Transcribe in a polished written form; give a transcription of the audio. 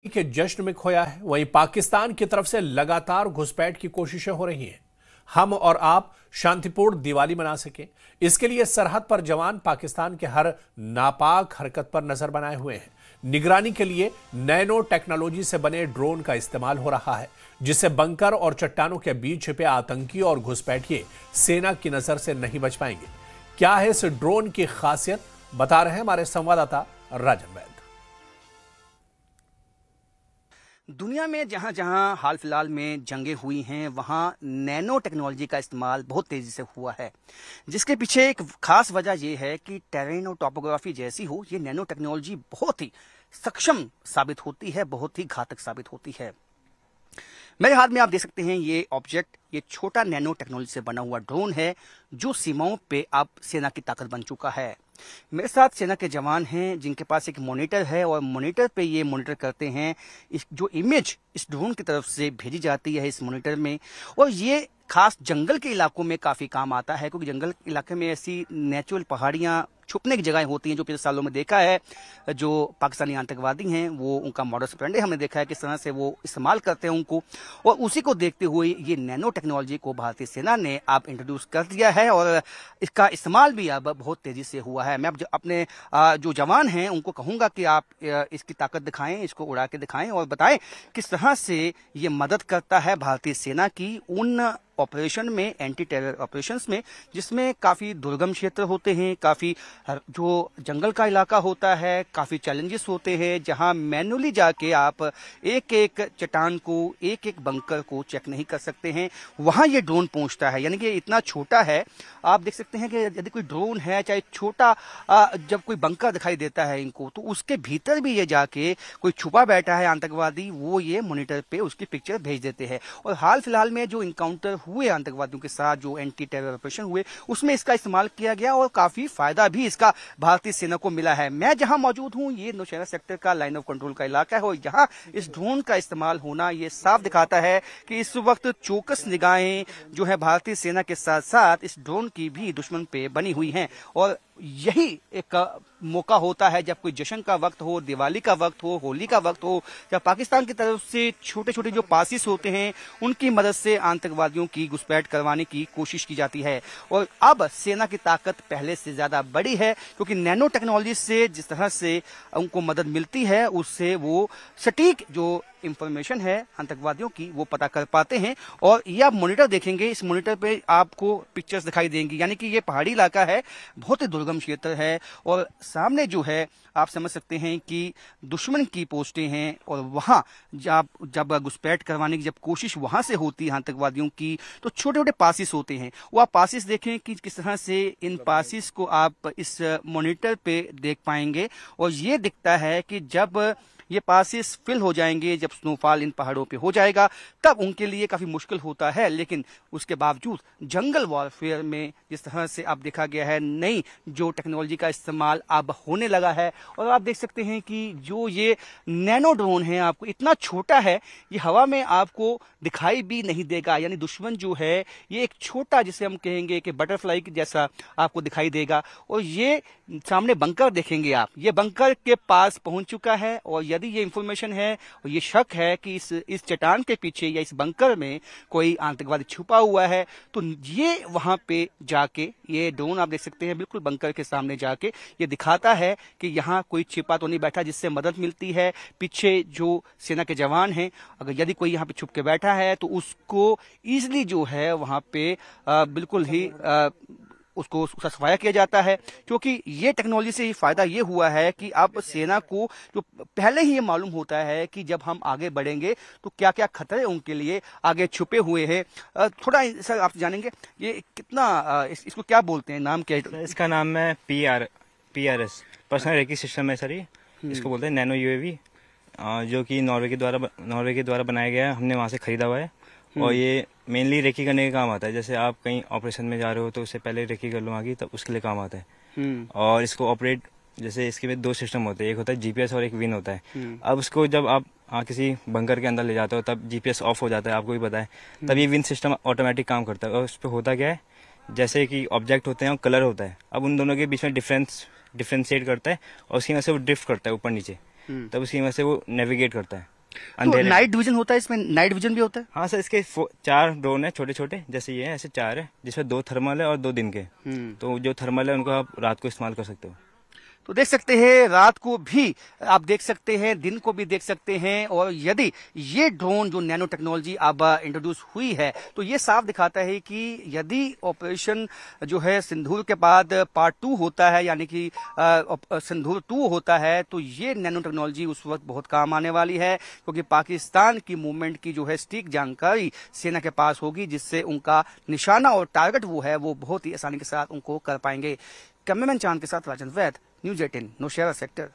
के जश्न में खोया है, वहीं पाकिस्तान की तरफ से लगातार घुसपैठ की कोशिशें हो रही हैं। हम और आप शांतिपूर्ण दिवाली मना सकें, इसके लिए सरहद पर जवान पाकिस्तान के हर नापाक हरकत पर नजर बनाए हुए हैं। निगरानी के लिए नैनो टेक्नोलॉजी से बने ड्रोन का इस्तेमाल हो रहा है, जिससे बंकर और चट्टानों के बीच छिपे आतंकी और घुसपैठिए सेना की नजर से नहीं बच पाएंगे। क्या है इस ड्रोन की खासियत, बता रहे हैं हमारे संवाददाता राजन वैद। दुनिया में जहां जहां हाल फिलहाल में जंगें हुई हैं वहां नैनो टेक्नोलॉजी का इस्तेमाल बहुत तेजी से हुआ है, जिसके पीछे एक खास वजह यह है कि टेरेन और टोपोग्राफी जैसी हो, ये नैनो टेक्नोलॉजी बहुत ही सक्षम साबित होती है, बहुत ही घातक साबित होती है। मेरे हाथ में आप देख सकते हैं ये ऑब्जेक्ट, ये छोटा नैनो टेक्नोलॉजी से बना हुआ ड्रोन है जो सीमाओं पे अब सेना की ताकत बन चुका है। मेरे साथ सेना के जवान हैं जिनके पास एक मॉनिटर है और मॉनिटर पे ये मॉनिटर करते हैं इस जो इमेज इस ड्रोन की तरफ से भेजी जाती है इस मॉनिटर में, और ये खास जंगल के इलाकों में काफी काम आता है, क्योंकि जंगल इलाके में ऐसी नेचुरल पहाड़ियां छुपने की जगह होती हैं जो पिछले सालों में देखा है। जो पाकिस्तानी आतंकवादी हैं वो उनका मॉडस ऑपरेंडी हमने देखा है किस तरह से वो इस्तेमाल करते हैं उनको, और उसी को देखते हुए ये नैनो टेक्नोलॉजी को भारतीय सेना ने अब इंट्रोड्यूस कर दिया है और इसका इस्तेमाल भी अब बहुत तेजी से हुआ है। मैं अब अपने जो जवान हैं उनको कहूंगा कि आप इसकी ताकत दिखाएं, इसको उड़ा के दिखाएं और बताएं किस तरह से ये मदद करता है भारतीय सेना की उन ऑपरेशन में, एंटी टेरर ऑपरेशंस में, जिसमें काफी दुर्गम क्षेत्र होते हैं, काफी जो जंगल का इलाका होता है, काफी चैलेंजेस होते हैं, जहां मैन्युअली जाके आप एक एक चट्टान को, एक एक बंकर को चेक नहीं कर सकते हैं, वहां ये ड्रोन पहुंचता है। यानी कि इतना छोटा है, आप देख सकते हैं कि यदि कोई ड्रोन है, चाहे छोटा, जब कोई बंकर दिखाई देता है इनको, तो उसके भीतर भी ये जाके कोई छुपा बैठा है आतंकवादी, वो ये मॉनिटर पे उसकी पिक्चर भेज देते हैं। और हाल फिलहाल में जो इनकाउंटर हुए आतंकवादियों के साथ, जो एंटी टेरर ऑपरेशन हुए, उसमें इसका इस्तेमाल किया गया और काफी फायदा भी इसका भारतीय सेना को मिला है। मैं जहां मौजूद हूं ये नौशेरा सेक्टर का लाइन ऑफ कंट्रोल का इलाका है और यहां इस ड्रोन का इस्तेमाल होना ये साफ दिखाता है कि इस वक्त चौकस निगाहें जो है भारतीय सेना के साथ साथ इस ड्रोन की भी दुश्मन पे बनी हुई हैं। और यही एक मौका होता है जब कोई जश्न का वक्त हो, दिवाली का वक्त हो, होली का वक्त हो, जब पाकिस्तान की तरफ से छोटे छोटे जो पासिस होते हैं उनकी मदद से आतंकवादियों की घुसपैठ करवाने की कोशिश की जाती है। और अब सेना की ताकत पहले से ज्यादा बड़ी है, क्योंकि नैनो टेक्नोलॉजी से जिस तरह से उनको मदद मिलती है उससे वो सटीक जो इंफॉर्मेशन है आतंकवादियों की वो पता कर पाते हैं। और ये आप मॉनिटर देखेंगे, इस मॉनिटर पे आपको पिक्चर्स दिखाई देंगी, यानी कि ये पहाड़ी इलाका है, बहुत ही दुर्गम क्षेत्र है और सामने जो है आप समझ सकते हैं कि दुश्मन की पोस्टें हैं और वहां जब घुसपैठ करवाने की जब कोशिश वहां से होती है आतंकवादियों की, तो छोटे छोटे पासिस होते हैं। वो आप पासिस देखें कि किस तरह से इन पासिस को आप इस मॉनिटर पे देख पाएंगे और ये दिखता है कि जब ये पासिस फिल हो जाएंगे, जब स्नोफॉल इन पहाड़ों पे हो जाएगा, तब उनके लिए काफी मुश्किल होता है। लेकिन उसके बावजूद जंगल वॉरफेयर में जिस तरह से अब देखा गया है, नई जो टेक्नोलॉजी का इस्तेमाल अब होने लगा है। और आप देख सकते हैं कि जो ये नैनो ड्रोन है आपको इतना छोटा है, ये हवा में आपको दिखाई भी नहीं देगा। यानी दुश्मन जो है ये एक छोटा, जिसे हम कहेंगे कि बटरफ्लाई जैसा आपको दिखाई देगा। और ये सामने बंकर देखेंगे आप, ये बंकर के पास पहुंच चुका है और यदि ये इंफॉर्मेशन है और ये शक है कि इस चट्टान के पीछे या इस बंकर में कोई आतंकवादी छुपा हुआ है, तो ये वहां पे जाके, ये ड्रोन आप देख सकते हैं बिल्कुल बंकर के सामने जाके ये दिखाता है कि यहाँ कोई छिपा तो नहीं बैठा, जिससे मदद मिलती है। पीछे जो सेना के जवान हैं, अगर यदि कोई यहाँ पे छुप के बैठा है तो उसको ईजिली जो है वहां पे बिल्कुल ही उसका सफाया किया जाता है। क्योंकि ये टेक्नोलॉजी से फायदा ये हुआ है कि अब सेना को जो पहले ही ये मालूम होता है कि जब हम आगे बढ़ेंगे तो क्या क्या खतरे उनके लिए आगे छुपे हुए हैं। थोड़ा सर आप जानेंगे ये कितना इसको क्या बोलते हैं, नाम क्या है इसका? नाम है PRS, पर्सनल रेकी सिस्टम है सर। ये इसको बोलते हैं नैनो UAV, जो कि नॉर्वे के द्वारा बनाया गया है। हमने वहाँ से खरीदा हुआ है और ये मेनली रेकी करने के काम आता है। जैसे आप कहीं ऑपरेशन में जा रहे हो तो उससे पहले रेकी कर लो आगे, तब उसके लिए काम आता है। और इसको ऑपरेट, जैसे इसके में दो सिस्टम होते हैं, एक होता है GPS और एक विन होता है। अब उसको जब आप किसी बंकर के अंदर ले जाते हो तब GPS ऑफ हो जाता है, आपको भी पता है। तब ये विन सिस्टम ऑटोमेटिक काम करता है और उस पर होता क्या है, जैसे कि ऑब्जेक्ट होते हैं और कलर होता है, अब उन दोनों के बीच में डिफ्रेंशिएट करता है और उसकी वजह से वो ड्रिफ्ट करता है ऊपर नीचे। तब उसकी वजह से वो नेविगेट करता है तो अंधेरे में। नाइट विजन होता है इसमें, नाइट विजन भी होता है? हाँ सर, इसके 4 ड्रोन है छोटे छोटे, जैसे ये है, ऐसे 4 है, जिसमें 2 थर्मल है और 2 दिन के। तो जो थर्मल है उनको आप रात को इस्तेमाल कर सकते हो। तो देख सकते हैं रात को भी आप देख सकते हैं, दिन को भी देख सकते हैं। और यदि ये ड्रोन जो नैनो टेक्नोलॉजी अब इंट्रोड्यूस हुई है तो ये साफ दिखाता है कि यदि ऑपरेशन जो है सिंदूर के बाद पार्ट 2 होता है, यानी कि सिंदूर 2 होता है, तो ये नैनो टेक्नोलॉजी उस वक्त बहुत काम आने वाली है, क्योंकि पाकिस्तान की मूवमेंट की जो है सटीक जानकारी सेना के पास होगी, जिससे उनका निशाना और टारगेट वो है वो बहुत ही आसानी के साथ उनको कर पाएंगे। कैमरामैन चांद के साथ राजन वैद, न्यूज़ 18 नौशहरा सेक्टर।